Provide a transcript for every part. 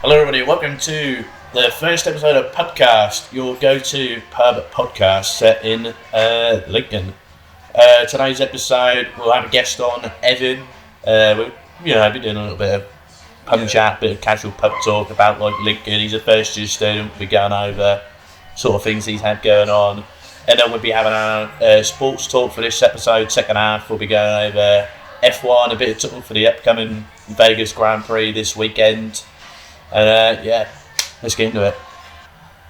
Hello everybody, welcome to the first episode of PubCast, your go-to pub podcast set in Lincoln. Today's episode, we'll have a guest on, Evan. We'll be doing a little bit of pub chat, bit of casual pub talk about Lincoln. He's a first year student, we'll be going over sort of things he's had going on. And then we'll be having our sports talk for this episode. Second half, we'll be going over F1, a bit of talk for the upcoming Vegas Grand Prix this weekend. And let's get into it.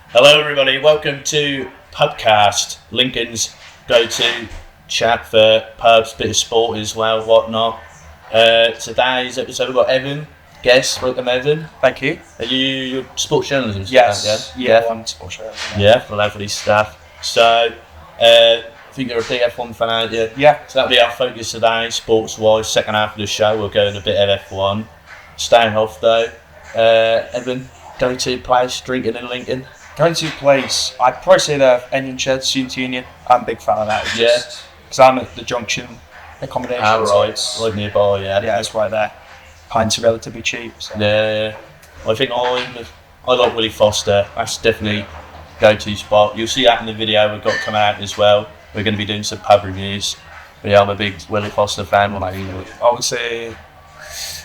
Hello everybody, welcome to PubCast, Lincoln's go-to chat for pubs, bit of sport as well, whatnot. Today's episode we've got Evan, guest, welcome Evan. Thank you. Are you your journalism? Yes. Yeah, I'm sports journalism. Yeah, lovely stuff. So, I think you're a big F1 fan, aren't you? Yeah. So that'll be our focus today, sports-wise. Second half of the show, we'll go in a bit of F1. Staying off though. Evan, go-to place drinking in Lincoln? Go-to place, I'd probably say the Onion Shed, Student Union. I'm a big fan of that. Because I'm at the Junction accommodation. Right nearby, yeah. Yeah, it's right there. Pints are relatively cheap. So. Yeah. I think I like Willie Foster. That's definitely go-to spot. You'll see that in the video we've got coming out as well. We're going to be doing some pub reviews. But yeah, I'm a big Willie Foster fan. I would say,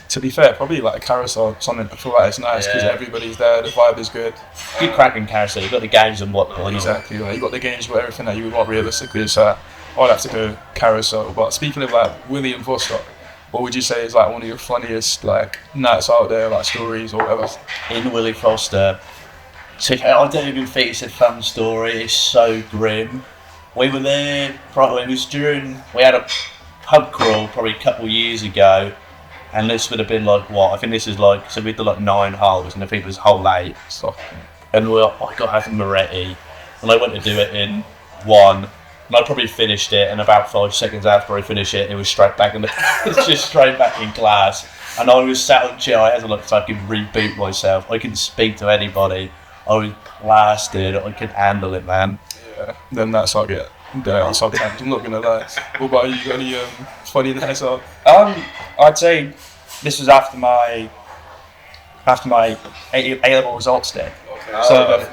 to be fair, probably like a carousel or something. I feel like it's nice because everybody's there, the vibe is good. Good cracking carousel, you've got the games and whatnot. Exactly, you've got the games, but everything that you would want realistically. So I'd have to go carousel. But speaking of like Willie and Foster, what would you say is like one of your funniest like nights out there, like stories or whatever? In Willie Foster, so I don't even think it's a fun story, it's so grim. We were there, we had a pub crawl probably a couple of years ago. And this would have been I think this is so we did 9 holes, and I think it was hole 8. And I got half a Moretti, and I went to do it in 1, and I probably finished it, and about 5 seconds after I finished it, it was straight back it's just straight back in class. And I was sat on the chair, I had to fucking reboot myself. I couldn't speak to anybody. I was blasted, I couldn't handle it, man. Yeah, then that's how I get. Sometimes I'm not gonna lie. What about you? Got any funny nights out? I'd say this was after my A-level results day. Okay. So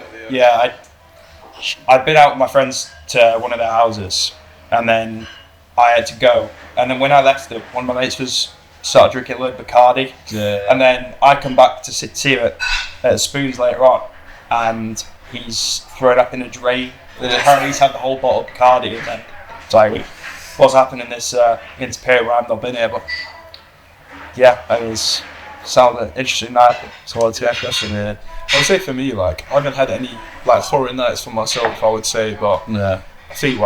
I'd been out with my friends to one of their houses, and then I had to go. And then when I left it, one of my mates started drinking a load of Bacardi. Yeah. And then I come back to see him at Spoons later on, and he's thrown up in a drain. Apparently he's had the whole bottle of Bacardi, and then it's like, what's happening in this period where I've not been here? But yeah, it was sounded an interesting night. So I'd say yeah. I would say for me, I haven't had any horror nights for myself, I would say, but I think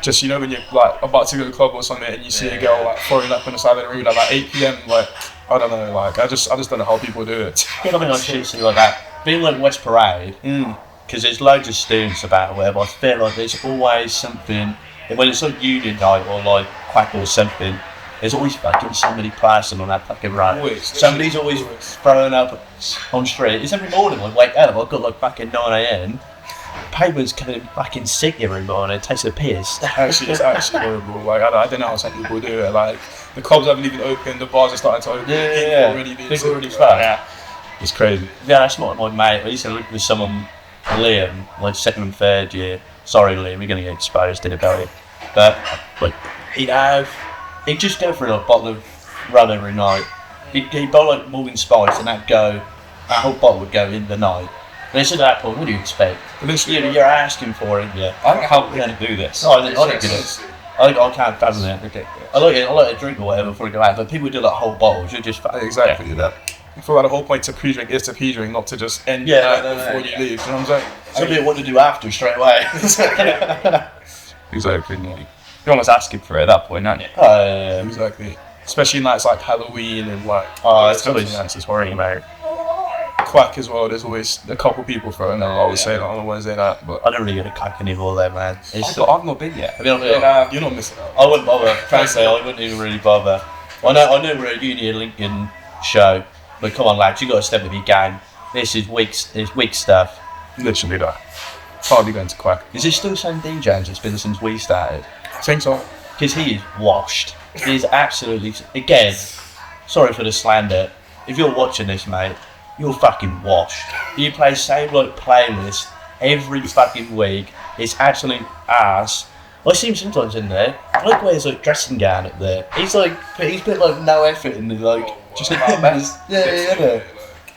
just when you're about to go to the club or something and you see a girl throwing up on the side of the road at 8 PM, I don't know, I just don't know how people do it. Something seriously like that. Being West Parade, because there's loads of students about or whatever, I feel like there's always something, when it's union night or quack or something, there's always fucking somebody passing on that fucking road. Somebody's always throwing up on street. It's every morning I wake up, I've got fucking 9 AM. Pavement's coming fucking sick every morning, it tastes a piss. It's actually horrible. I don't know how some people do it. The clubs haven't even opened, the bars are starting to open. People already fun. Yeah. It's crazy. Yeah, that's not my mate. I used to live with someone, Liam, second and third year. Sorry, Liam, you're going to get exposed in about it. But he'd just go for a bottle of rum every night. He'd buy Morgan Spice, and that whole bottle would go in the night. And it's at that point, what do you expect? You're asking for it, yeah. I don't know how we're going to do this. No, I don't get it. I can't fathom it. I like to drink or whatever before I go out, but people do whole bottles, you're just exactly that. I feel the whole point to pre-drink is to pre-drink, not to just end before you leave. You know what I'm saying? Some people want to do after straight away. Exactly. You're almost asking for it at that point, aren't you? Exactly. Especially nights like Halloween and it's always nights it's worrying about. Quack as well, there's always a couple people throwing out, I would say, on a Wednesday night. But I don't really get a crack anymore there, man. I've not been yet. You're not missing out. I wouldn't bother. Frankly, I wouldn't even really bother. I know we're a Union Lincoln show, but come on, lads, you got to step with your game. This is weak stuff. Literally that. Hardly going to Quack. Is it still Sam D. James? It's been since we started. I think so. Because he is washed. He is absolutely. Again, sorry for the slander. If you're watching this, mate, you're fucking washed. You play same like playlist every fucking week. It's absolute ass. I see him sometimes in there. I like wears like dressing gown up there. He's put like no effort in the like just yeah.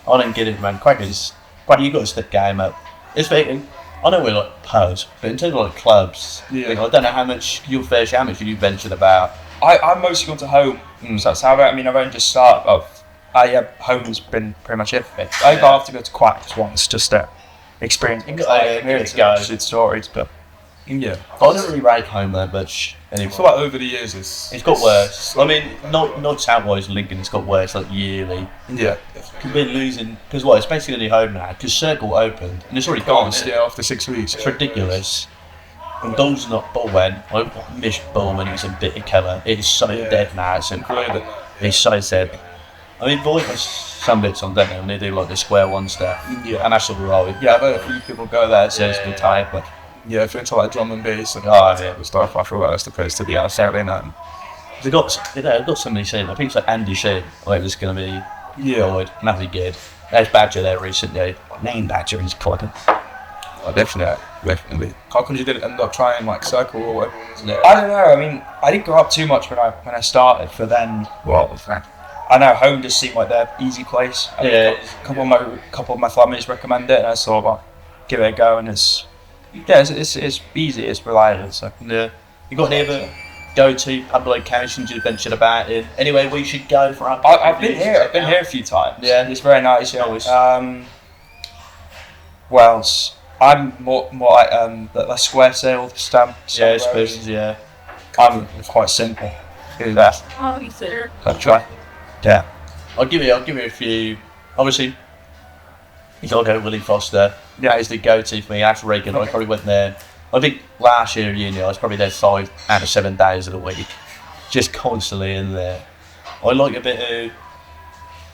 I don't get it, man. Quackers, you got to step game up. It's fitting. I know we're like pubs, but in terms of like clubs, I don't know how much how much you ventured about. I'm mostly gone to home, so that's how I've only just started. Home's been pretty much it for me. I have to go to Quacks once just to experience good stories, but yeah. I don't really rate home that much anymore. I feel like over the years it's got worse. I mean, not sound-wise, Lincoln, it's got worse like yearly. Yeah. We've been losing, because it's basically home now, because Circle opened, and it's already gone. After 6 weeks. It's ridiculous. And Bull's not Bull when. I miss Bull when he was in Bitter Colour. It is so dead now, it's incredible. It's so dead. I mean, Void has some bits on, don't they? And they do like the Square One stuff. Yeah. And that's all right. Yeah, I've heard a few people go there, so It's good time, but yeah, if you're into like drum and bass and stuff, I feel like that's the place to be out Saturday night. they've got somebody saying, I think it's like Andy saying, it was going to be Void, and that'd be good. There's Badger there recently. Name Badger is quite Oh, definitely. How come you didn't end up trying like Circle or whatever? I don't know. I mean, I didn't grow up too much when I started. For then, I know home just seemed like their easy place. A couple of my families recommend it, and I thought, well, give it a go, and it's easy, it's reliable. So yeah. You got any other go-to pub locations you've ventured about in? Anyway, we should go for our. I've been here. I've been here a few times. Yeah, it's very nice. Yeah. Wells. I'm more like the square sale stamp. Yeah, suppose. Yeah. I'm quite simple. Do that. Oh, you there? Try. Yeah. I'll give you a few. Obviously, you gotta go Willie Foster. Yeah, he's the go-to for me. After Reagan, I probably went there. I think last year at uni, I was probably there 5 out of 7 days of the week, just constantly in there. I like a bit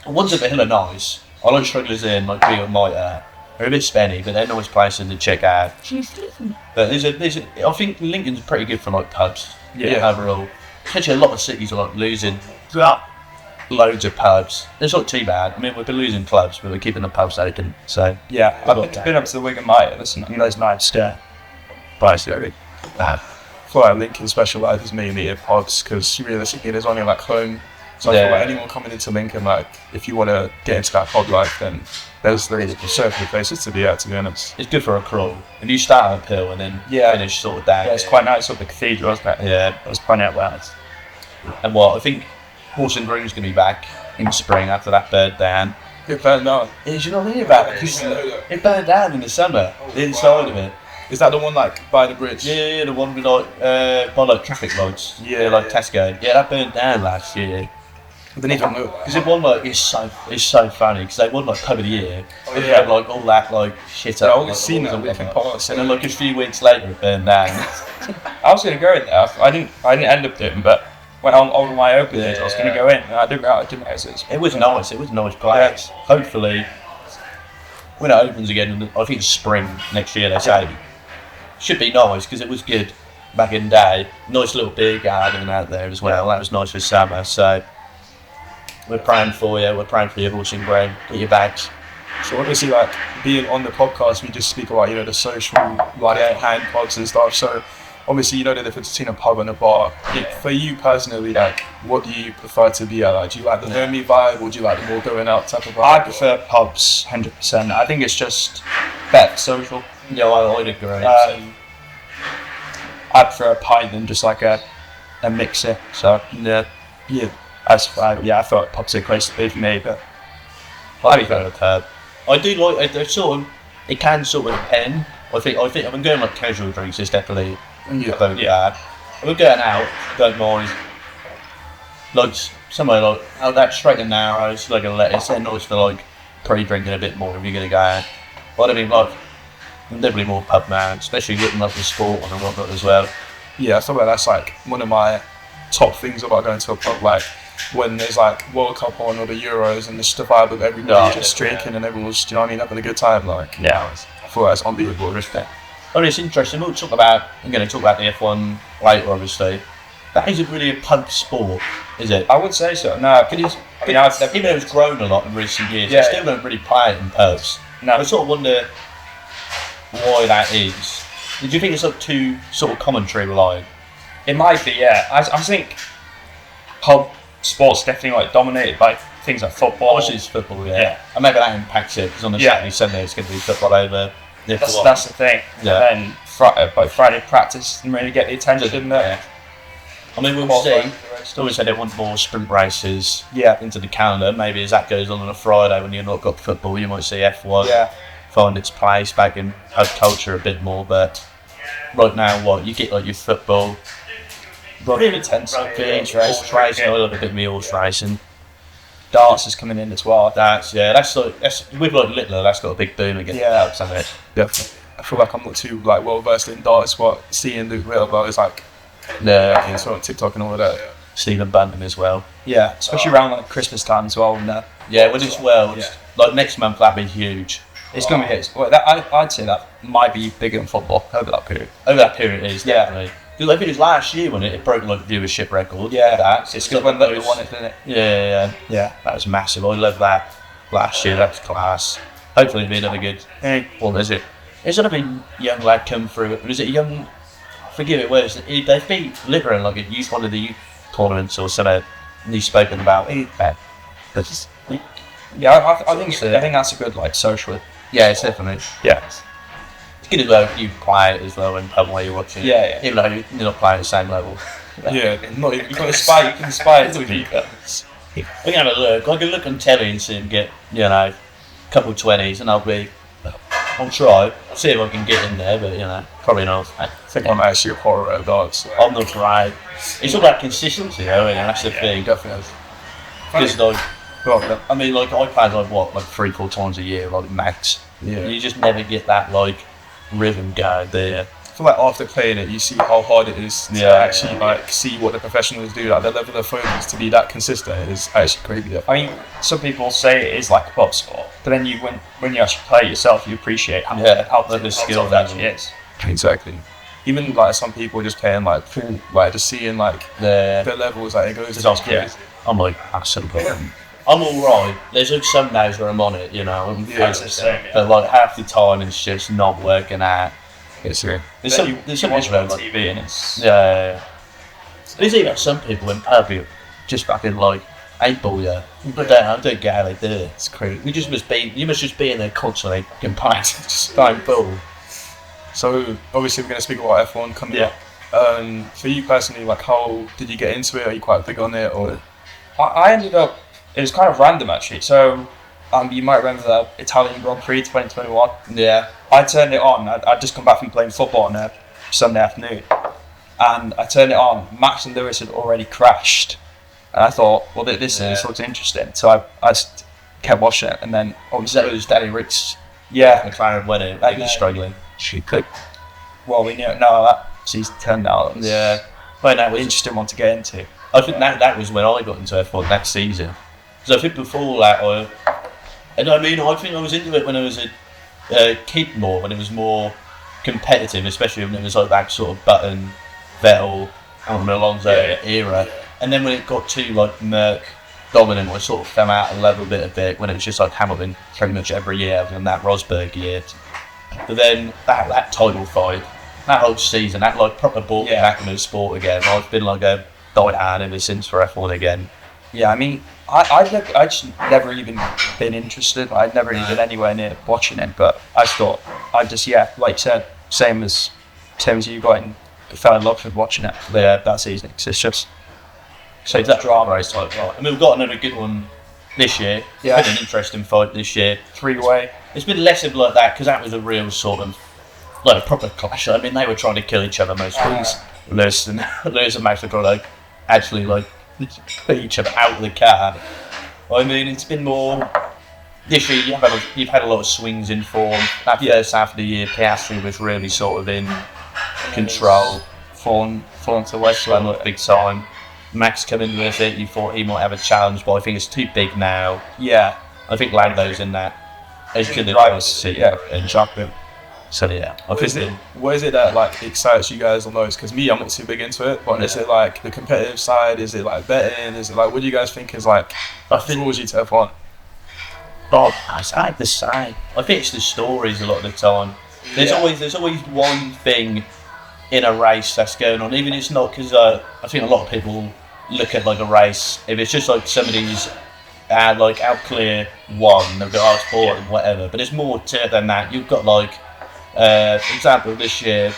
of. One's a bit hella nice. I like Strugglers in, like Beer and Mitre. They're a bit spenny, but they're nice places to check out. But I think Lincoln's pretty good for like pubs. Yeah. Overall, especially a lot of cities are like losing loads of pubs. It's not too bad. I mean, we've been losing clubs, but we're keeping the pubs open. So yeah, I've been up to the Wigan Mitre. Listen, those nice. Yeah. Basically. I feel like Lincoln specialises mainly in pubs because realistically there's only like home. So I feel like anyone coming into Lincoln, like if you want to get into that pub life, then there's certainly places to be at, to be honest. It's good for a crawl. And you start uphill and then finish sort of down. Yeah, it's quite nice up the cathedral, isn't it? Yeah. It was quite out well. And I think Horse and Groom's going to be back in spring after that burnt down. It burned down. Did you not hear about it? It burned down in the summer, the inside of it. Is that the one like by the bridge? Yeah, the one with like by like traffic lights. Yeah, like Tesco. Yeah, that burnt down last year. They need to move because it won like it's so funny because they won like Pub of the Year. They had like all that like shit up. I've always seen that with past, and then like a few weeks later it burned down. I was going to go in there. I didn't end up doing, but when on my open days, I was going to go in. And I didn't realize it. It was nice. It was a nice place. Yeah. Hopefully, when it opens again, I think it's spring next year. They say should be nice because it was good back in the day. Nice little beer garden out there as well. That was nice for summer. So. We're praying for you. We're praying for your Horse and Groom. Get your bags. So obviously, like being on the podcast, we just speak about the social hand pubs and stuff. So obviously, the difference between a pub and a bar. For you personally, like, what do you prefer to be at? Like, do you like the homey vibe, or do you like the more going out type of vibe? I prefer pubs, 100%. I think it's just better social. Yeah, I'd agree. I prefer a pint than just like a mixer. So yeah. I thought pubs are a place to be for me, but I prefer a pub. I do like it can sort of depend. I think I've been going like casual drinks is definitely bad. If we're going out, don't mind. Like somewhere like that straight and narrows, like a lettuce, they're nice for like pre-drinking a bit more if you're gonna go out. But I mean like I'm definitely more pub man, especially getting like the sport on and whatnot as well. Yeah, I feel like that's like one of my top things about going to a pub, like when there's like World Cup on or the Euros and just the vibe of everybody just drinking and everyone's, having a good time. Like, I feel like it's unbelievable. Respect. Oh, it's interesting. I'm going to talk about the F1 later, obviously. That isn't really a pub sport. is it? I would say so. No, Can you, I mean, I've never, even though it's grown a lot in recent years, Yeah. they still don't really play it in pubs. no, I sort of wonder why that is. Do you think it's like too sort of commentary reliant? it might be. Yeah, I think pub sports definitely like dominated by things like football. Obviously it's football, yeah. Yeah. And maybe that impacts it, because on the Yeah. Saturday, Sunday it's going to be football over. That's the thing. Yeah. And then Friday practice didn't really get the attention that. Yeah. I mean, we'll qualifying see. for the rest. Always said they want more sprint races Yeah. into the calendar. Maybe as that goes on a Friday when you've not got football, you might see F1 Yeah. find its place back in pub culture a bit more. But right now, what you get like your football, Really intense. rugby, horse racing. I love a bit of me horse racing. Darts is coming in as well. That's with like Littler, that's got a big boom again. Yeah. Hasn't it? Definitely. I feel like I'm not too like well versed in darts, but seeing Luke Ritter about is like Yeah, it's on TikTok and all of that. Stephen Bunton as well. Yeah, especially around like Christmas time as well. And Yeah, when it's well, Yeah. like next month that'd be huge. it's going to be. I'd say that might be bigger than football over that period. Over that period, it is Yeah. definitely. Because I think it was last year when it broke like viewership record. Yeah, that it's got because when Littler those- won it, didn't it? Yeah, Yeah. that was massive. I love that. Last year, that was class. Hopefully, it'll be another good. Hey. Well, is it? Is it a young lad come through? Was it a young? Forgive it. Where is it? They beat Liver in like a youth one of the youth tournaments or something. And he's spoken about. But Yeah, I think So- I think that's a good like social. yeah, it's definitely. Yeah. It's good as well. You play it as well in pub while you're watching. Yeah, yeah. Even though you're not playing at the same level. Yeah, not even. You can aspire. You can aspire to be. We can have a look. I can look on telly and see him get, a couple 20s, and I'll try. See if I can get in there, but probably not. I think I'm actually a horror at darts. I'm not great. It's all about consistency, though, and that's the thing. Definitely. Because like, Well, I mean, like I play like 3-4 times a year, like max. yeah. You just never get that like rhythm going there. I feel like after playing it, you see how hard it is to Yeah. actually like see what the professionals do. Like the level of focus to be that consistent is actually crazy. I mean, some people say it is like a pub sport, but then when you actually play it yourself, you appreciate how Like the skill tough it actually is. Exactly. Even like some people just playing like pool, like just seeing like The the levels like it goes. Because It's yeah, crazy. I'm like absolutely. I'm alright. There's like some days where I'm on it, I'm Yeah, it's the same, yeah. but like half the time it's just not working out. It's true. There's Then some you watch issues it on like TV and it's yeah. There's even some people in pub who just fucking like 8-ball you. I don't get how they do it. It's crazy. You must just be in there constantly compared to just playing ball. So obviously we're going to speak about F1 coming Yeah. up. For you personally, like how did you get into it? Are you quite big on it or? I ended up. It was kind of random actually. So, you might remember the Italian Grand Prix 2021. Yeah. I turned it on. I'd just come back from playing football on a Sunday afternoon, and I turned it on. Max and Lewis had already crashed, and I thought, well, this looks interesting. So I just kept watching it, and then obviously, That was Danny Rick's yeah. McLaren winning. He was struggling. Well, we know that season turned out. Yeah. Well, that An was interesting one to get into. I think that was when I got into F1 that season. Because I think before that, I think I was into it when I was a kid more, when it was more competitive, especially when it was like that sort of Button, Vettel, and Alonso era. And then when it got too like Merc dominant, I sort of fell out of level a bit when it was just like Hamilton pretty much every year, other than that Rosberg year. But then that title fight, that whole season, that like proper ball back into the sport again. I've been like a diehard ever since for F1 again. Yeah, I mean, I just never even been interested. I'd never even been anywhere near watching it, but I thought like you said, same as you got in, fell in love with watching it. Yeah. That season, 'cause it's just So it's that drama race type fight. I mean, we've got another good one this year. Yeah. It's been an interesting fight this year. 3-way. It's been less of like that because that was a real sort of like a proper clash. I mean, they were trying to kill each other most weeks. Lewis and Max were trying to like actually like put each other out of the car. I mean, it's been more this year. You've had a lot of swings in form. That first half of the year, Piastri was really sort of in control, falling to Westland big time. Max coming with it. You thought he might have a challenge, but I think it's too big now. Yeah. I think Lando's in that. As good as Right. City and Chocolate. So yeah, I think What is it that like excites you guys the most? Because me, I'm not too big into it. But is it like the competitive side? Is it like betting? Is it like what do you guys think is like draws you to F1? Bob, I like the side. I think it's the stories a lot of the time. There's always one thing in a race that's going on. Even it's not because I think a lot of people look at like a race. If it's just like somebody's like out clear one, they've got sport and whatever. But there's more to it than that. You've got like, for example, this year,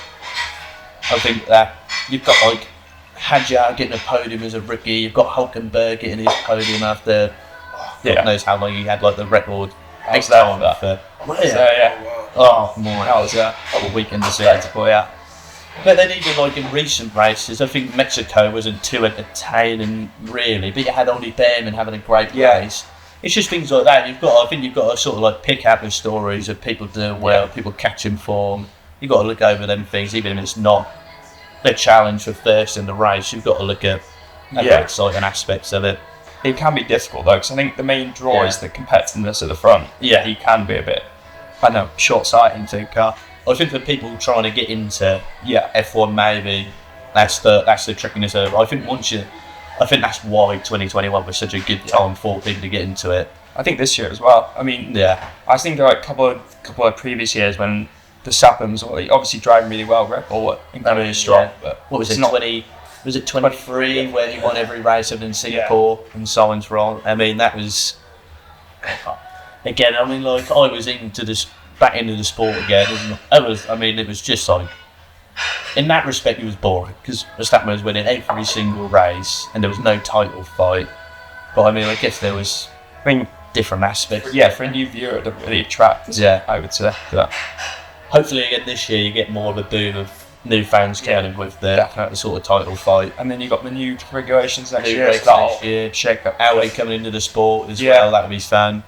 I think that you've got like Hadjar getting a podium as a rookie. You've got Hulkenberg getting his podium after. God knows how long he had like the record. How's that for? Oh, more. How was that? A weekend to see it. But then even like in recent races, I think Mexico wasn't too entertaining really, but you had only Behrman having a great race. It's just things like that. I think you've got to sort of like pick out the stories of people doing well, people catching form. You've got to look over them things, even if it's not the challenge for first in the race. You've got to look at the exciting aspects of it. It can be difficult though, because I think the main draw is the competitiveness at the front. Yeah, he can be a bit, I know, short-sighted to car. I think for people trying to get into F1, maybe that's the trickiness of it. I think that's why 2021 was such a good time for people to get into it. I think this year as well. I mean, I think like a couple of previous years when the Sappums were obviously driving really well, Red Bull were incredibly strong. But what was it? 23 where he won every race other than Singapore and Sainz wrong. I mean, that was again. I mean, like I was back into the sport again. It was just like in that respect, it was boring because Verstappen was winning every single race and there was no title fight. But I mean, I guess there was different aspects. Yeah, for a new viewer, it really attracts. Yeah, I would say. Yeah. Hopefully, again this year you get more of a boom of new fans counting with the sort of title fight. And then you got the new regulations next year. Shake up Audi coming into the sport as well. That would be fun.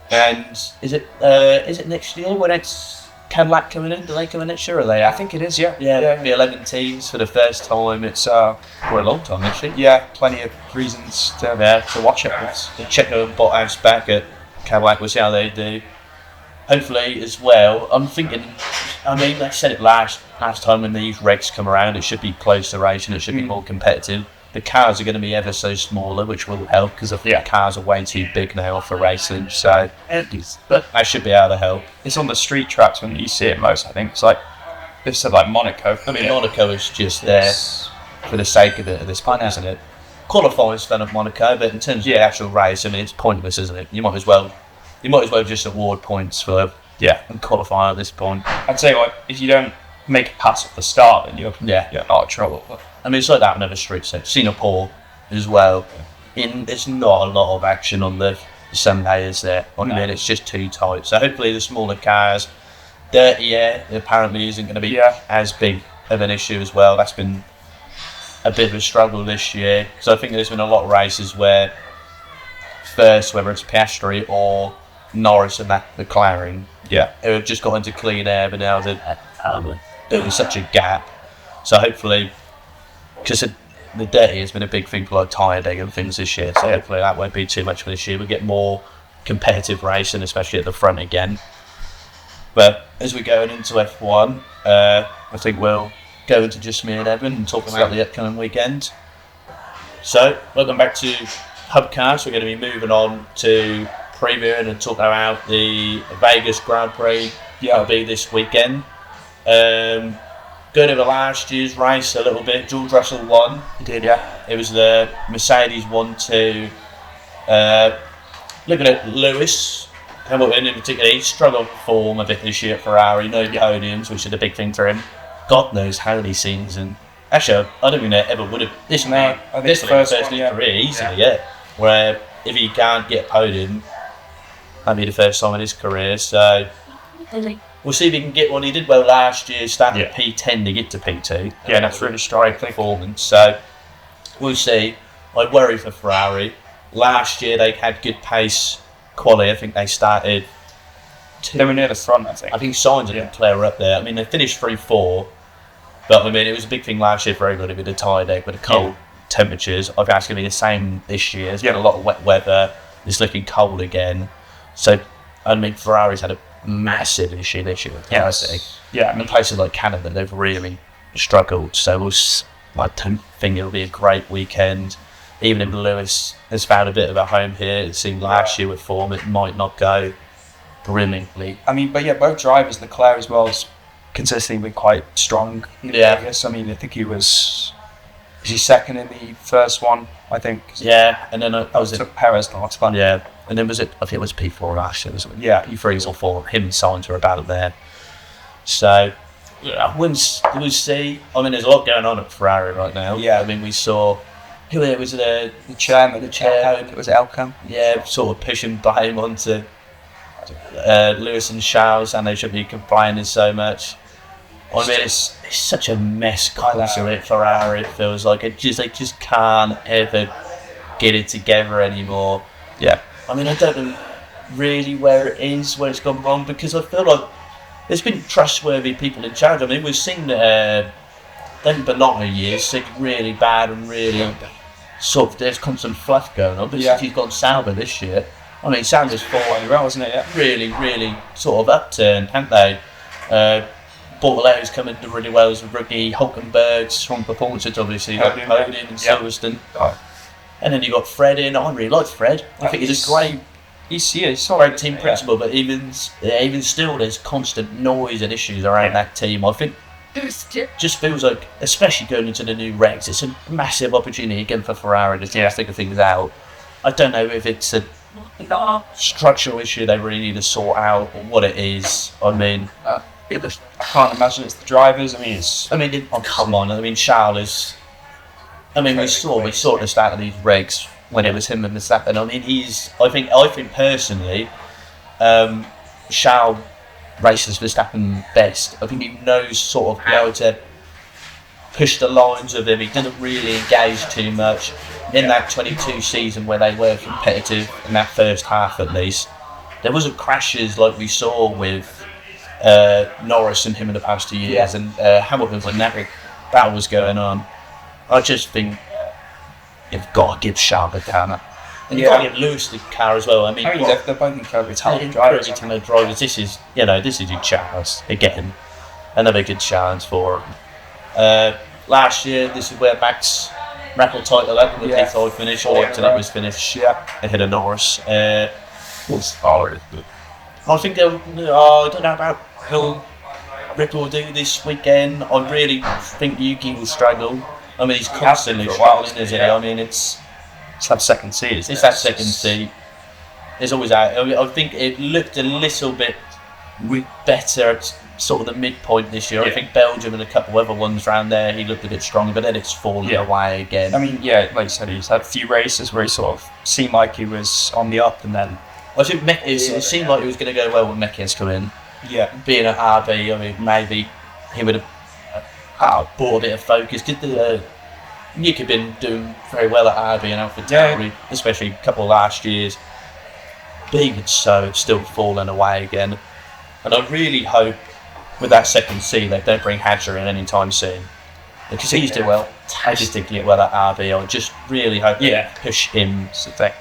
And is it next year when it's Cadillac coming in? Do they come in next year? Or are they? I think it is. Yeah. The 11 teams for the first time. It's for a long time actually. Yeah, plenty of reasons to watch it. Checo and Bottas back at Cadillac. We'll see how they do. Hopefully as well. I'm thinking. I mean, I said it last time when these regs come around. It should be closer racing. It should be more competitive. The cars are going to be ever so smaller, which will help because the cars are way too big now for racing. So, but that should be able to help. It's on the street tracks when you see it most. I think it's like they've said like Monaco. I mean, Monaco is just there for the sake of it at this point, isn't it? Qualifying's fun of Monaco, but in terms of the actual race, I mean, it's pointless, isn't it? You might as well just award points for and qualify at this point. I'd say like if you don't make a pass at the start, then you're not in trouble. But I mean, it's like that on other street set. Singapore as well. There's not a lot of action on the Sunday, is there? I mean, it's just too tight. So hopefully the smaller cars, dirty air apparently isn't going to be as big of an issue as well. That's been a bit of a struggle this year because I think there's been a lot of races where first, whether it's Piastri or Norris and that McLaren, who have just got into clean air, but now there was such a gap. So hopefully, because the dirty has been a big thing for like tyre dig and things this year, so hopefully that won't be too much for this year. We'll get more competitive racing, especially at the front again. But as we're going into F1, I think we'll go into just me and Evan and talk about the upcoming weekend. So, welcome back to PubCast. We're going to be moving on to previewing and talking about the Vegas Grand Prix. That'll be this weekend. Going over last year's race a little bit. George Russell won. He did, It was the Mercedes 1-2. Looking at Lewis Hamilton in particular, he struggled to perform a bit this year at Ferrari. No podiums, which is a big thing for him. God knows how many seasons. Actually, I don't think they ever would have. This first in his career easily, where if he can't get a podium, that'd be the first time in his career. So we'll see if he can get one. He did well last year, starting at P10 to get to P2. That's really strong performance. So we'll see. I worry for Ferrari. Last year they had good pace quality. I think they started. They were near the front, I think. I think Sainz and Leclerc were up there. I mean, they finished 3-4. But I mean, it was a big thing last year for everybody with the tyre deck, with the cold temperatures. I think that's going to be the same this year. There's been a lot of wet weather. It's looking cold again. So I mean, Ferrari's had a massive issue this year with capacity. Yeah. And places like Canada, they've really struggled. So I don't think it'll be a great weekend. Even if Lewis has found a bit of a home here, it seemed last year with form, it might not go brilliantly. I mean, but yeah, both drivers, Leclerc as well, has consistently been quite strong. Yeah. I guess. I mean, I think is he second in the first one, I think. Yeah, and then I was took Perez last one. Yeah, and then I think it was P4 last year, wasn't it? Yeah. P3 or 4, him and Sainz were about there. So, we'll see. I mean, there's a lot going on at Ferrari right now. Yeah. I mean, we saw, who it was, the chairman, chairman. It was Elkan. Yeah, sort of pushing blame onto Lewis and Charles, and they shouldn't be complaining so much. I mean, it's such a mess constantly at Ferrari. It feels like they just can't ever get it together anymore. Yeah. I mean, I don't know really where it's gone wrong, because I feel like there's been trustworthy people in charge. I mean, we've seen them Bologna years seem really bad and really sort of there's constant fluff going on. But since he's gone Sauber this year, I mean, Sauber's fallen well, wasn't it? Yeah. Really, really sort of upturned, haven't they? Bortoletto's come into really well as a rookie. Hulkenberg's strong performances, obviously. Hogan and Silverstone. Oh. And then you got Fred in. I really like Fred. I think he's a great. He's great team principal, but even still, there's constant noise and issues around that team. I think it just feels like, especially going into the new regs, it's a massive opportunity again for Ferrari to figure things out. I don't know if it's a structural issue they really need to sort out or what it is. I mean, I can't imagine it's the drivers. Come on. I mean, Charles is. I mean, we saw at the start of these regs when it was him and Verstappen. I mean, I think personally, Charles races Verstappen best. I think he knows sort of how to push the lines with him. He didn't really engage too much in that 22 season where they were competitive in that first half at least. There wasn't crashes like we saw with Norris and him in the past 2 years, and Hamilton when that battle was going on. I just think you've got to give Charles the car. And you've got to give Lewis the car as well. I mean, they're both incredibly talented drivers. This is your chance again. Another good chance for him. Last year, this is where Max record title up with the P5 finish, or until it was finished ahead of Norris. I think I don't know about who Ripper will do this weekend. I really think Yuki will struggle. I mean, he's constantly struggling, isn't he? I mean, it's that second seat. It's that second seat. There's always that. I think it looked a little bit better at sort of the midpoint this year. I think Belgium and a couple of other ones around there, he looked a bit stronger, but then it's fallen away again. I mean, like you said, he's had a few races where he sort of seemed like he was on the up, and then I think it seemed like it was going to go well when Mekies come in. Yeah. Being at RB, I mean, maybe he would have brought a bit of focus. Nick had been doing very well at RB and AlphaTauri, especially a couple of last years. But he it's still fallen away again. And I really hope with that second seat they don't bring Hadger in anytime soon. Because he's doing well. I just think he's well at RB. I just really hope they push him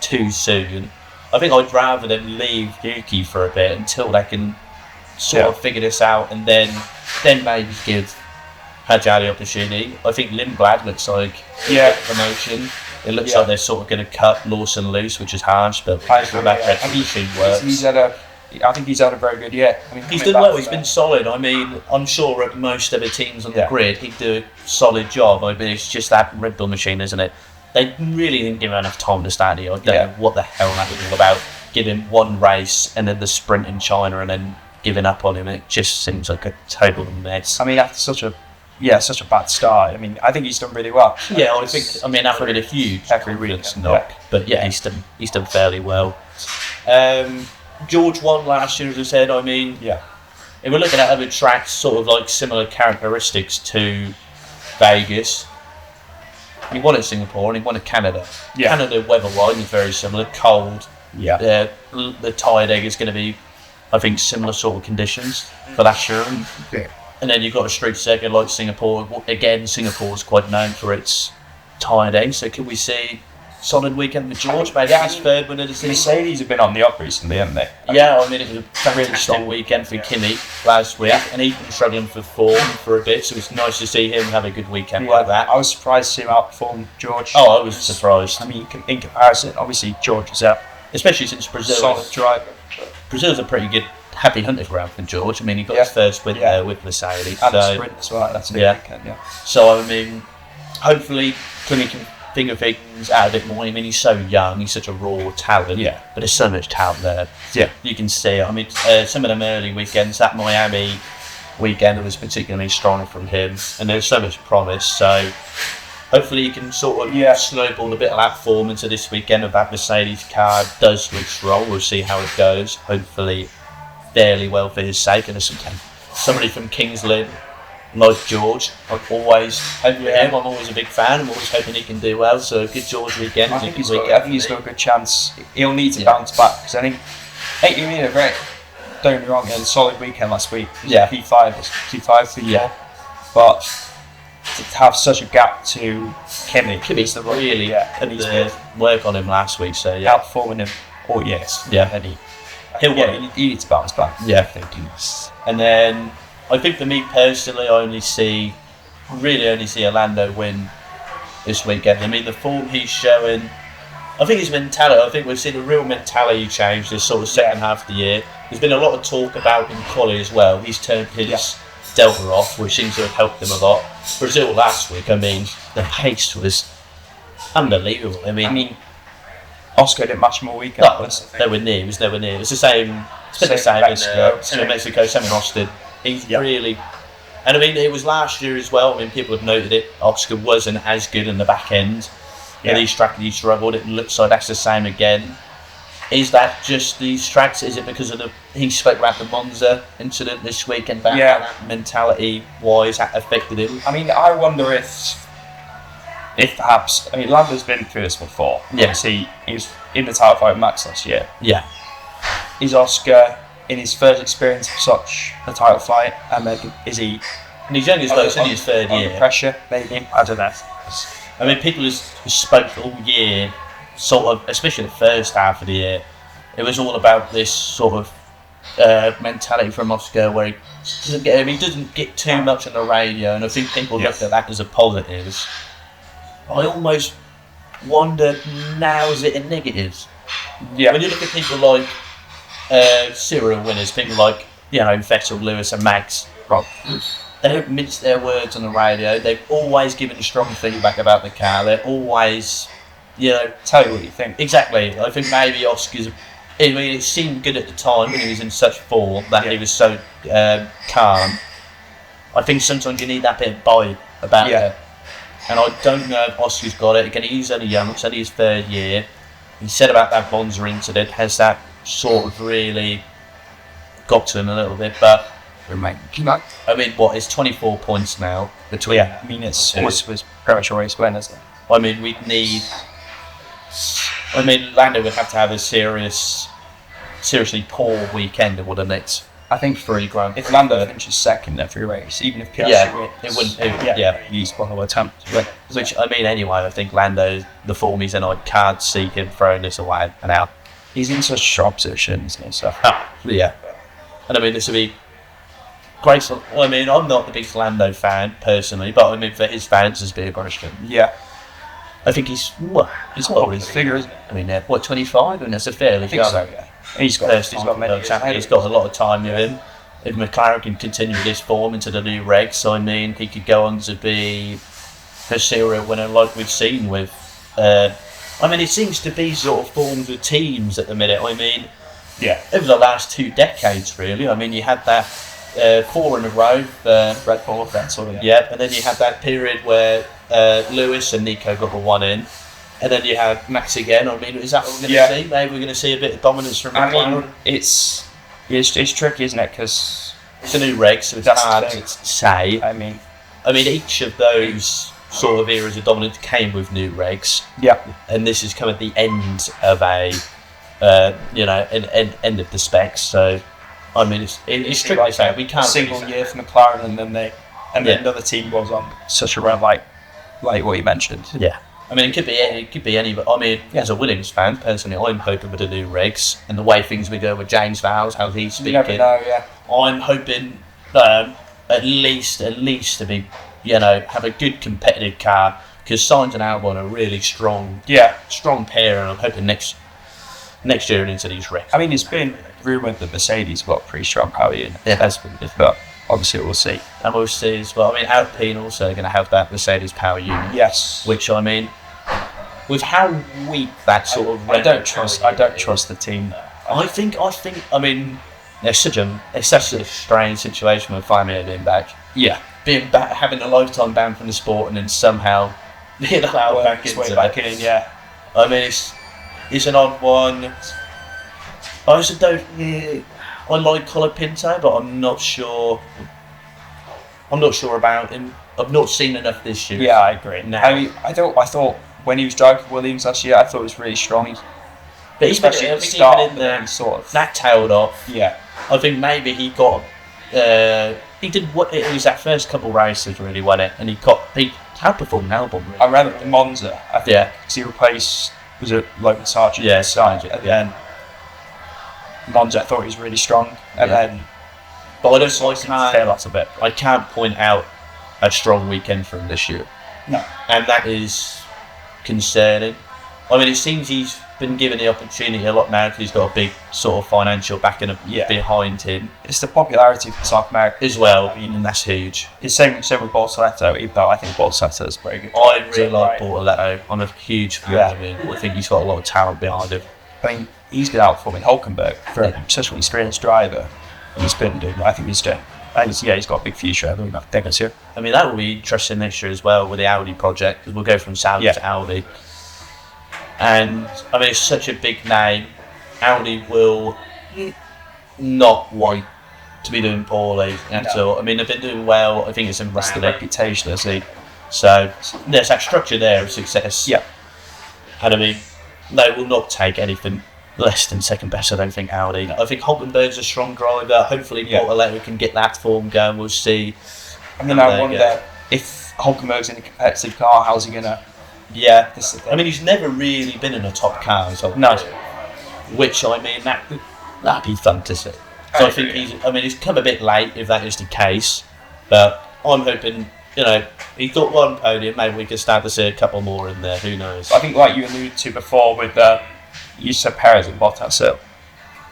too soon. I think I'd rather them leave Yuki for a bit until they can sort of figure this out, and then maybe give Hadjar the opportunity. I think Lindblad looks like promotion. It looks like they're sort of going to cut Lawson loose, which is harsh, but that machine works. I think he's had a very good year. I mean, he's done well. He's been solid. I mean, I'm sure at most other teams on the grid, he'd do a solid job. I mean, it's just that Red Bull machine, isn't it? They really didn't give him enough time to start here. I don't know what the hell that was all about. Giving one race and then the sprint in China and then giving up on him. It just seems like a total mess. I mean, after such a bad start. I mean, I think he's done really well. Yeah, after a huge knock, but he's done fairly well. George won last year, as I said. I mean, if we're looking at other tracks, sort of like similar characteristics to Vegas, he won at Singapore and he won at Canada. Canada weather-wise is very similar, cold. The tired egg is going to be, I think, similar sort of conditions for that year. And then you've got a street circuit like Singapore. Again, Singapore's quite known for its tired egg. So can we see solid weekend for George. Maybe his third win of the season. Mercedes have been on the up recently, haven't they? Yeah, I mean, it was a fantastic weekend for Kimi last week, and he's been struggling for form for a bit, so it's nice to see him have a good weekend like that. I was surprised to see him outperform George. Oh, I was surprised. I mean, in comparison, obviously George is a Especially since Brazil. solid driver. Brazil's a pretty good happy hunting ground for George. I mean, he got his first win there with Mercedes. And a sprint as well. That's a big weekend, yeah. So, I mean, hopefully Kimi can figure things out a bit more. I mean, he's so young, he's such a raw talent. Yeah. But there's so much talent there. Yeah. You can see it. I mean, some of them early weekends, that Miami weekend was particularly strong from him, and there's so much promise. So, hopefully he can sort of snowball a bit of that form into this weekend. If that Mercedes car does look strong, we'll see how it goes. Hopefully fairly well for his sake. And somebody from Kings Lynn, like George, I'm always hoping for him. I'm always a big fan. I'm always hoping he can do well. So good George weekend. I think he's got a good chance. He'll need to bounce back, because I think he made a very, don't get me wrong, he had a solid weekend last week. P5 for you. But to have such a gap to Kimi's the really and he's work on him last week. So outperforming him all years. Yeah, and he needs to bounce back. Yeah, I think and then I think for me personally, I really only see Orlando win this weekend. I mean, the form he's showing, I think his mentality, I think we've seen a real mentality change this sort of second half of the year. There's been a lot of talk about in quali as well. He's turned his Delta off, which seems to have helped him a lot. Brazil last week, I mean, the pace was unbelievable. I mean, Oscar didn't match him all weekend. No, nowhere near. It was nowhere near. It's the same. It's been the same in Mexico, same in Austin. He's really, and I mean, it was last year as well. I mean, people have noted it. Oscar wasn't as good in the back end. Yeah, these tracks he struggled. It looks like that's the same again. Is that just these tracks? Is it because of he spoke about the Monza incident this week and how that mentality wise that affected him? I mean, I wonder if perhaps, I mean, Lando's been through this before. Yeah. He was in the title fight with Max last year. Yeah. Is Oscar in his first experience of such a title fight? And maybe is he? And he's only in his third year. Under pressure, maybe. I don't know. I mean, people who spoke all year, sort of, especially the first half of the year, it was all about this sort of mentality from Oscar where he doesn't get too much on the radio, and I think people look at that as a positive. I almost wonder now, is it a negative? Yeah. When you look at people like serial winners, people like Vettel, Lewis, and Max, they don't mince their words on the radio. They've always given strong feedback about the car. They're always, tell you what you think. Exactly. I think maybe Oscar's. I mean, it seemed good at the time when he was in such form that he was so calm. I think sometimes you need that bit of bite about it. And I don't know if Oscar's got it. Again, he's only young. It's only his third year. He said about that Monza incident. Has that sort of really got to him a little bit? But I mean, it's 24 points now between. Yeah, I mean, it was pretty much a race win, isn't it? I mean, Lando would have to have a seriously poor weekend, wouldn't it? I think 3 grand. If Lando finishes second in every race, even if Piastri wins, it wouldn't. he's one of the attempt. Which I mean, anyway, I think Lando, the form he's in, I can't see him throwing this away and out. He's in such a sharp position, isn't he? So yeah, and I mean, this would be great. I mean, I'm not the biggest Lando fan personally, but I mean, for his fans, it's been a question. Yeah. I think he's what his figure is. I mean, 25, and that's a fairly. I think so. Yeah. He's got a lot of time with him. If McLaren can continue this form into the new regs, I mean, he could go on to be a serial winner like we've seen with. I mean, it seems to be sort of forms with teams at the minute. I mean, over the last 2 decades, really. I mean, you had that 4 in a row, Red Bull, that sort of. And then you had that period where Lewis and Nico got the one in. And then you have Max again. I mean, is that what we're going to see? Maybe we're going to see a bit of dominance from McLaren. I mean, it's tricky, isn't it? Because it's a new reg, so it's hard to say. I mean, each of those sort of eras of dominance came with new regs. Yeah. And this is kind of the end of a, end of the specs. So, I mean, it's tricky to say. We can't. A single year for McLaren, and then another team goes on such a run like what you mentioned. Yeah. I mean, it could be any. But I mean, as a Williams fan, personally, I'm hoping with the new regs and the way things we go with James Vowles, how he's speaking. You never know, yeah. I'm hoping at least to be, have a good competitive car, because Sainz and Albon are really strong pair, and I'm hoping next year and into these regs. I mean, it's been rumoured that Mercedes got a pretty strong car in. It has been, but obviously we'll see. And we'll see as well. I mean, Alpine also going to have that Mercedes power unit. Yes. Which, I mean, with how weak that sort of... I don't trust the team. I think. I mean, it's such a strange situation with Fabio being back. Yeah. Being back, having a lifetime ban from the sport, and then somehow being allowed back in. Yeah. I mean, it's an odd one. I also don't. I like Colapinto, but I'm not sure. About him. I've not seen enough this year. Yeah, I agree. Now. I thought when he was driving for Williams last year, I thought it was really strong. But he's been at the start in there, sort of that tailed off. Yeah. I think maybe he got. He did what it was that first couple races really won it, and he outperformed Albon. Really. I ran at Monza. I think. Yeah. Because he replaced, was it Logan Sargent? Yeah, Sargent at the end. Monza, I thought he was really strong, and then. But I don't like tail off a bit. I can't point out a strong weekend for him this year. No. And that is concerning. I mean, it seems he's been given the opportunity a lot now because he's got a big sort of financial backing behind him. It's the popularity for South America as well, and that's huge. It's same with Bortoleto, even though I think Bortoleto is very good. I really like Bortoleto. I'm a huge fan of him. I think he's got a lot of talent behind him. I mean, he's been outperforming Hulkenberg for such an experienced driver. He's been doing what I think he's doing. And he's got a big future. I think it's here. I mean, that will be interesting next year as well with the Audi project, because we'll go from Saudi to Audi. And I mean, it's such a big name. Audi will not want to be doing poorly at all. I mean, they've been doing well. I think it's in the reputation, so there's that structure there of success. Yeah. And I mean, they will not take anything less than second best, I don't think, Audi. I think Hulkenberg's a strong driver. Hopefully Bortoleto can get that form going. We'll see. I mean, I wonder if Hulkenberg's in a competitive car, how's he going to... Yeah. I mean, he's never really been in a top car. No. Which, I mean, that'd be fun to see. So I think he's come a bit late if that is the case. But I'm hoping, he's got one podium. Maybe we can start to see a couple more in there. Who knows? I think, like you alluded to before with... you said Perez and Bottas at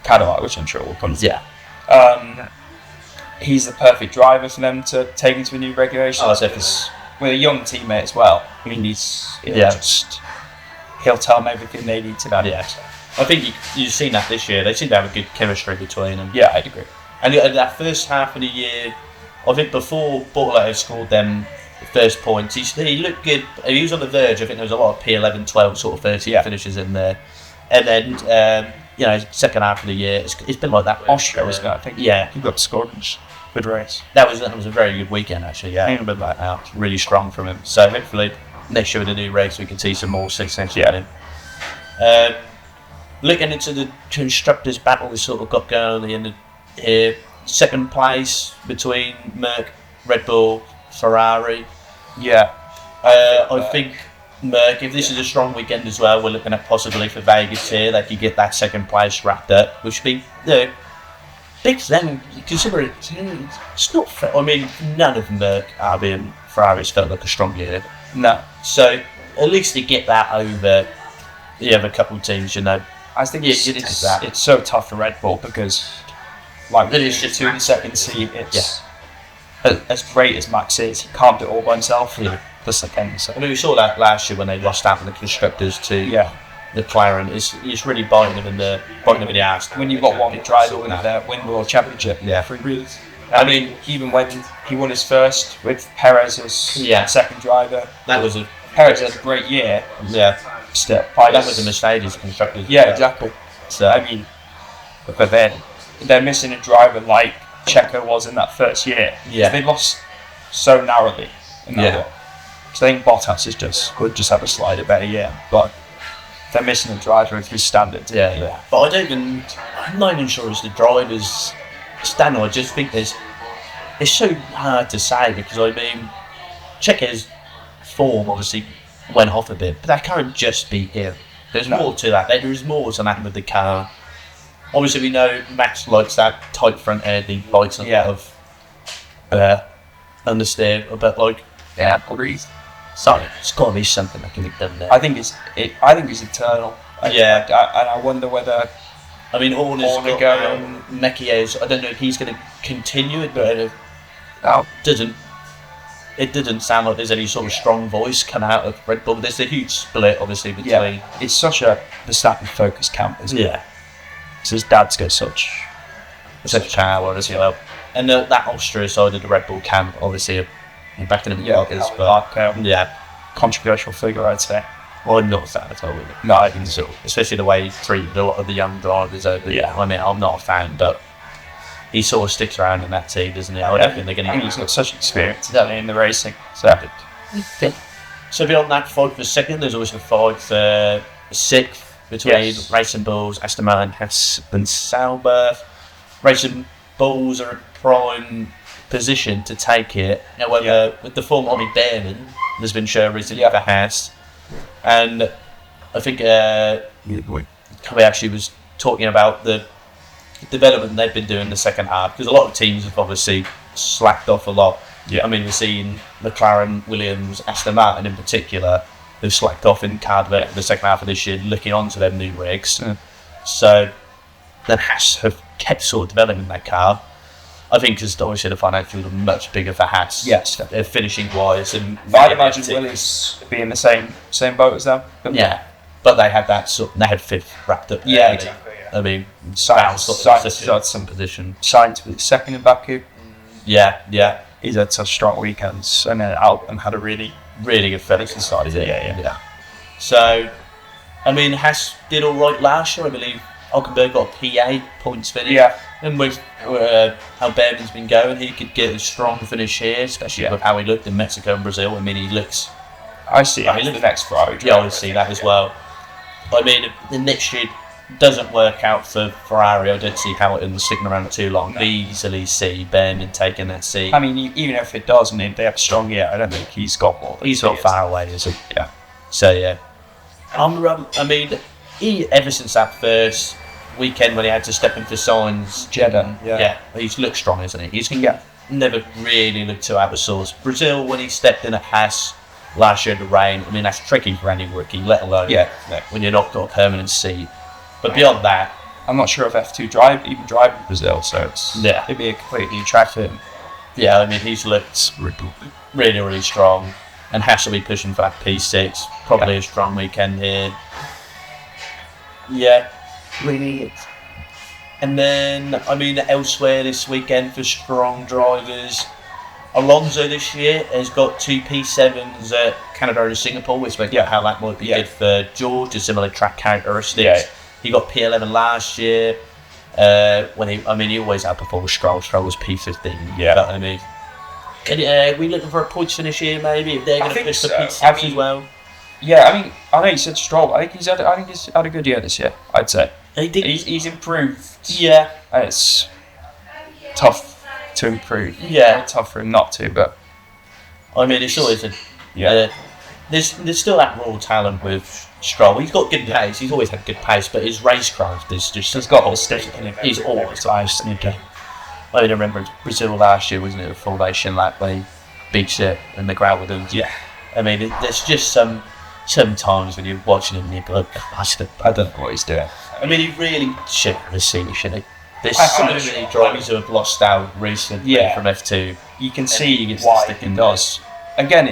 Cadillac, which I'm sure will come. Yeah. He's the perfect driver for them to take into a new regulation. With a young teammate as well. I mean, he'll tell them everything they need to know. Yeah. I think you've seen that this year. They seem to have a good chemistry between them. Yeah, I'd agree. And that first half of the year, I think before Bortoleto scored them first points, he looked good. He was on the verge. I think there was a lot of P11, 12, sort of 13 finishes in there. And then, second half of the year, it's been like that. Austria was good, I think. Yeah. He got scored. Good race. That was a very good weekend, actually. Yeah, a bit like that. Really strong from him. So hopefully next year with the new race, we can see some more success from him. Looking into the constructors' battle we sort of got going at the end of here. Second place between Merc, Red Bull, Ferrari. Yeah. I think Merc, if this is a strong weekend as well, we're looking at possibly for Vegas here, they could get that second place wrapped up, which would be big for them, considering it's not fair. I mean, none of Merc, RB and Ferraris felt like a strong year. No. So at least to get that over the other couple of teams, I think it's so tough for Red Bull because, like, it is just to the second seat, it's as great as Max is, he can't do it all by himself. Yeah. That's the thing. So. I mean, we saw that last year when they lost out in the constructors to the McLaren. It's really biting them in the ass. When you've got one driver with win the world championship, for years. I mean, even when he won his first with Perez as second driver, Perez had a great year. Yeah, still, that was a Mercedes constructors. Yeah, exactly. So I mean, but then they're missing a driver like Checo was in that first year. Yeah, they lost so narrowly in that one. So I think Bottas could just have a slightly better year, but they're missing a driver of his standards. Yeah. But I'm not even sure it's the driver's standard. I just think it's so hard to say because I mean, Checo's form obviously went off a bit, but that can't just be him. There's more to that. There is more to that with the car. Obviously, we know Max likes that tight front end. He likes a lot of understeer, but like, agreed. sorry, it's got to be something that can be done there. I think it's internal. And I wonder whether. I mean, Horner's Horner got going. Mekier's. I don't know if he's going to continue it, but it doesn't sound like there's any sort of strong voice coming out of Red Bull. There's a huge split, obviously, between. It's such a Verstappen-focused camp, isn't it? Yeah. So his dad's got such power as well. And that Austria side of the Red Bull camp, obviously, backing him up as but controversial figure, I'd say. Well, I'm not a fan at all with it. No, I think so. Especially the way he treated a lot of the young drivers over. Yeah. I mean, I'm not a fan, but he sort of sticks around in that team, doesn't he? I don't think they're going to. He's got such experience in the racing. So beyond that fight for second, there's always a fight for sixth between Racing Bulls, Aston Martin, Haas, and Sauber. Racing Bulls are in prime position to take it. However, with the form Ollie Behrman, there's been shown recently for Haas, and I think we actually was talking about the development they've been doing in the second half, because a lot of teams have obviously slacked off a lot. Yeah. I mean, we've seen McLaren, Williams, Aston Martin in particular, who've slacked off in car development in the second half of this year, looking onto them new rigs. Yeah. So then Haas have kept sort of developing that car. I think because obviously the financials are much bigger for Haas. Yes. They're finishing wise, and I'd imagine Willis be in the same boat as them. Yeah, but they had they had fifth wrapped up. Yeah, exactly. I mean, Signed some position. Signed to be second in Baku. Yeah. He's had such strong weekends, and then Alton had a really good finish inside, is it? Yeah. So, I mean, Haas did all right last year, I believe. Hulkenberg got a P8 points finish. Yeah. And with how Behrman's been going, he could get a strong finish here, especially with how he looked in Mexico and Brazil. I mean, he looks. I see. He looks the next Ferrari. Yeah, I see that as well. I mean, if the next year doesn't work out for Ferrari, I don't see Hamilton sticking around too long. No. Easily see Behrman taking that seat. I mean, even if it does, and they have a strong year, I don't think he's got more. He's not far away, is he? Yeah. So yeah, I mean, ever since that first weekend when he had to step into Sainz, Jeddah, he's looked strong, isn't he? He's never really looked too out of sorts. Brazil, when he stepped in at Haas last year in the rain, I mean, that's tricky for any rookie, let alone when you're not got a permanent seat. But beyond that, I'm not sure if F2 drive in Brazil, so it'd be a completely new track for him. Yeah, I mean, he's looked really, really strong, and has to be pushing for that P6. Probably a strong weekend here. Yeah, really. And then, I mean, elsewhere this weekend for strong drivers, Alonso this year has got 2 P7s at Canada and Singapore, which might how that might be good for George, a similar track characteristics. Yeah. He got P11 last year. He always outperformed Stroll. Stroll was P15. Yeah. But, I mean, are we looking for a points finish here? Maybe if they're going to push the P6 as well. Yeah, I mean, I know you said Stroll. I think he's had a good year this year. I'd say he's improved. Yeah, and it's tough to improve. Yeah, tough for him not to. But I mean, it's always there's still that raw talent with Stroll. He's got good pace. He's always had good pace, but his racecraft is just. He's got all stick in him. He's always fast. I remember Brazil last year, wasn't it? A formation lap when he beats it in the gravel. Yeah. I mean, there's just some times when you're watching him and you're like, I don't know what he's doing. I mean, he really should have a seat, shouldn't he? There's so many drivers who have lost out recently from F2. You can see why he does. Again,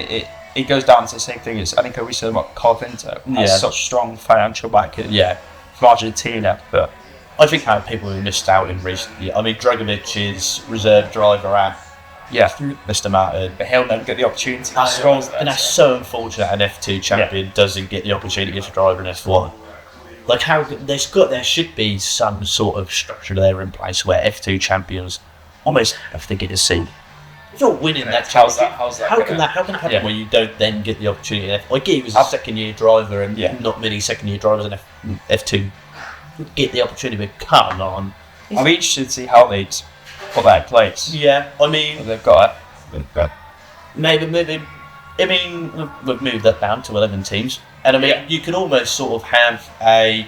it goes down to the same thing as I think we said about Carpenter. Has such strong financial backing. Yeah. From Argentina, but I think how people have missed out in recent years. I mean, Dragovic is reserve driver at Mr. Martin, but he'll never get the opportunity. And that's so unfortunate. An F2 champion doesn't get the opportunity to drive an F1. Like there should be some sort of structure there in place where F2 champions almost have to get a seat. If you're winning that challenge, how can that happen where you don't then get the opportunity? Like he was a second-year driver, and not many second-year drivers in F2 would get the opportunity. But come on, I'll be interested to see how they'd put that in place. Yeah, I mean they've got it. Maybe I mean, we've moved that down to 11 teams. And I mean, you could almost sort of have a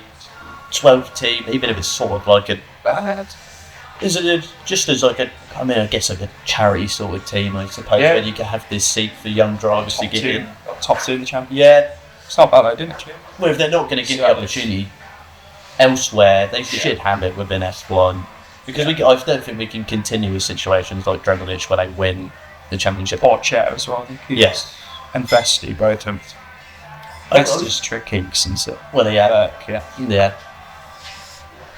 12 team, even if it's sort of like a... Is it just as like a... I mean, I guess like a charity sort of team, I suppose, where you can have this seat for young drivers to get in. Top 2 in the championship. Yeah. It's not bad though, didn't it? Well, if they're not going to get the opportunity elsewhere, they should have it within F1. Because I don't think we can continue with situations like Dragovic where they win the championship. Porsche as well. Yes. And Vesti, both of them. Vesti's tricky since it. Well, yeah. Yeah.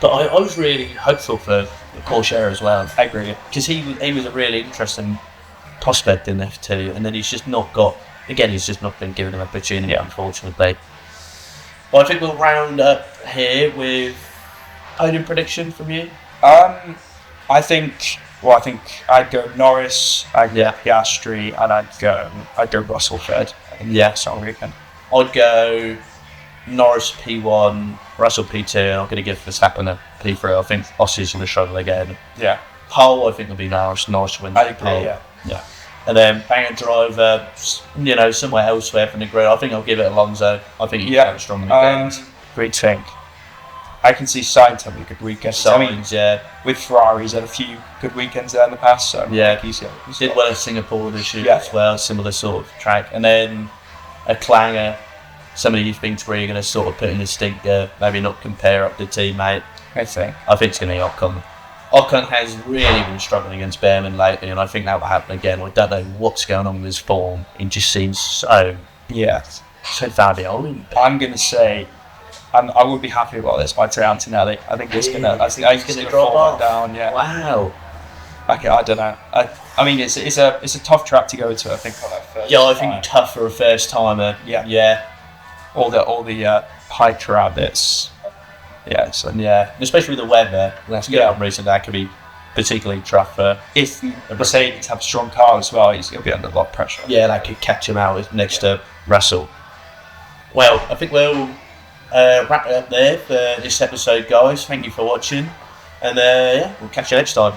But I was really hopeful for Porsche as well. I agree. Because he was a really interesting prospect in F2, and then he's just not been given an opportunity, unfortunately. Well, I think we'll round up here with podium prediction from you. I think I'd go Norris, I'd go Piastri, and I'd go Russell third. Yeah, Song weekend. I'd go Norris P1, Russell P2, and I'm going to give Verstappen a P3. I think Ossie's going to struggle again. Yeah. Pole, I think will be Norris wins the pole. Yeah. And then banger driver, somewhere elsewhere from the grid. I think I'll give it Alonso. I think he's quite strong. Great thing. I can see Sainz having a good weekend. With Ferrari, he's had a few good weekends there in the past. So he's did well at Singapore this year as well, similar sort of track. And then a clanger, somebody you've been through, you're going to sort of put in a stinker, maybe not compare up the teammate. I think it's going to be Ocon. Ocon has really been struggling against Behrman lately, and I think that will happen again. I don't know what's going on with his form. He just seems so far behind. I'm going to say, I would be happy about this by Trey Antonelli. I think he's going to fall down. Yeah. Wow. I don't know. I mean, it's a tough track to go to. I think on that first. Yeah, I think tough for a first timer. Yeah. All the high crowd that's. Yeah, especially with the weather. Let's get up recently. That could be particularly tough. If Mercedes have a strong car as well, he'll be under a lot of pressure. Yeah, that could catch him out next to Russell. Well, I think we'll wrap it up there for this episode, guys. Thank you for watching, and we'll catch you next time.